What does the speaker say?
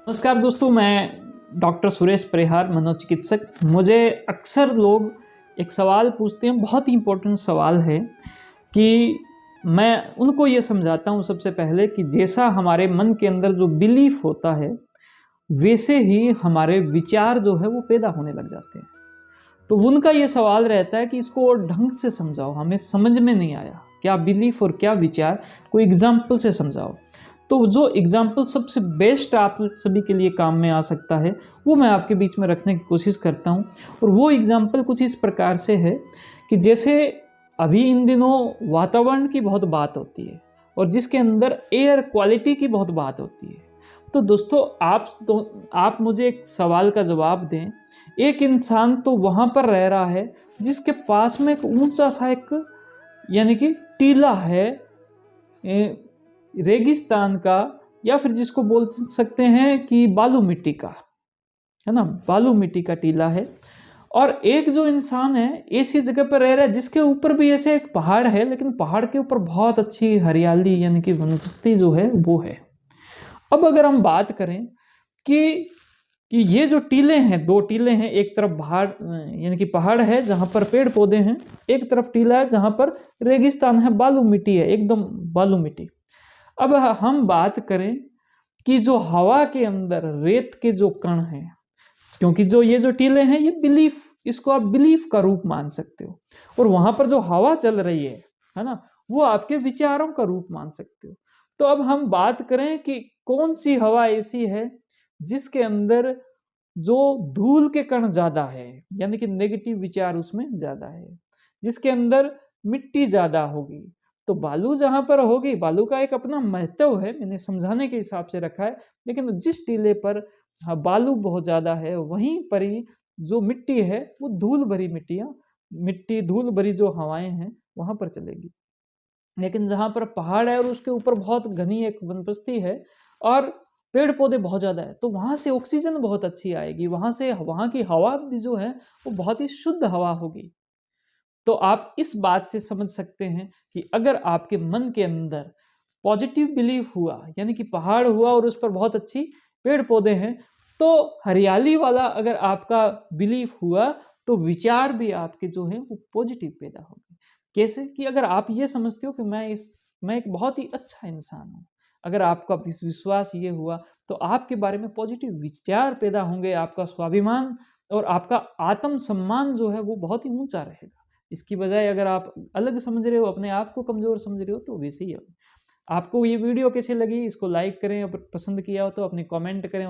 नमस्कार दोस्तों, मैं डॉक्टर सुरेश परिहार, मनोचिकित्सक। मुझे अक्सर लोग एक सवाल पूछते हैं, बहुत ही इम्पोर्टेंट सवाल है कि मैं उनको ये समझाता हूँ सबसे पहले कि जैसा हमारे मन के अंदर जो बिलीफ होता है, वैसे ही हमारे विचार जो है वो पैदा होने लग जाते हैं। तो उनका ये सवाल रहता है कि इसको और ढंग से समझाओ, हमें समझ में नहीं आया, क्या बिलीफ और क्या विचार, कोई एग्जाम्पल से समझाओ। तो जो एग्जाम्पल सबसे बेस्ट आप सभी के लिए काम में आ सकता है, वो मैं आपके बीच में रखने की कोशिश करता हूँ। और वो एग्जाम्पल कुछ इस प्रकार से है कि जैसे अभी इन दिनों वातावरण की बहुत बात होती है और जिसके अंदर एयर क्वालिटी की बहुत बात होती है। तो दोस्तों, आप मुझे एक सवाल का जवाब दें। एक इंसान तो वहाँ पर रह रहा है जिसके पास में एक ऊंचा सा एक यानी कि टीला है, रेगिस्तान का, या फिर जिसको बोल सकते हैं कि बालू मिट्टी का, है ना, बालू मिट्टी का टीला है। और एक जो इंसान है ऐसी जगह पर रह रहा है जिसके ऊपर भी ऐसे एक पहाड़ है, लेकिन पहाड़ के ऊपर बहुत अच्छी हरियाली यानी कि वनस्पति जो है वो है। अब अगर हम बात करें कि ये जो टीले हैं, दो टीले हैं, एक तरफ पहाड़ यानी कि पहाड़ है जहां पर पेड़ पौधे हैं, एक तरफ टीला है जहां पर रेगिस्तान है, बालू मिट्टी है, एकदम बालू मिट्टी। अब हम बात करें कि जो हवा के अंदर रेत के जो कण हैं, क्योंकि जो ये जो टीले हैं ये बिलीफ, इसको आप बिलीफ का रूप मान सकते हो, और वहां पर जो हवा चल रही है ना, वो आपके विचारों का रूप मान सकते हो। तो अब हम बात करें कि कौन सी हवा ऐसी है जिसके अंदर जो धूल के कण ज्यादा है, यानी कि नेगेटिव विचार उसमें ज्यादा है, जिसके अंदर मिट्टी ज्यादा होगी। तो बालू जहां पर होगी, बालू का एक अपना महत्व है, मैंने समझाने के हिसाब से रखा है, लेकिन जिस टीले पर बालू बहुत ज्यादा है, वहीं पर ही जो मिट्टी है वो धूल भरी मिट्टी धूल भरी जो हवाएं हैं वहां पर चलेगी। लेकिन जहां पर पहाड़ है और उसके ऊपर बहुत घनी एक वनस्पति है और पेड़ पौधे बहुत ज्यादा है, तो वहां से ऑक्सीजन बहुत अच्छी आएगी, वहां की हवा भी जो है वो बहुत ही शुद्ध हवा होगी। तो आप इस बात से समझ सकते हैं कि अगर आपके मन के अंदर पॉजिटिव बिलीफ हुआ, यानी कि पहाड़ हुआ और उस पर बहुत अच्छी पेड़ पौधे हैं, तो हरियाली वाला अगर आपका बिलीफ हुआ, तो विचार भी आपके जो है वो पॉजिटिव पैदा होंगे। कैसे कि अगर आप ये समझते हो कि मैं एक बहुत ही अच्छा इंसान हूँ, अगर आपका विश्वास ये हुआ, तो आपके बारे में पॉजिटिव विचार पैदा होंगे, आपका स्वाभिमान और आपका आत्म सम्मान जो है वो बहुत ही ऊंचा रहेगा। इसकी बजाय अगर आप अलग समझ रहे हो, अपने आप को कमजोर समझ रहे हो, तो वैसे ही है। आपको ये वीडियो कैसी लगी, इसको लाइक करें, और पसंद किया हो तो अपने कमेंट करें।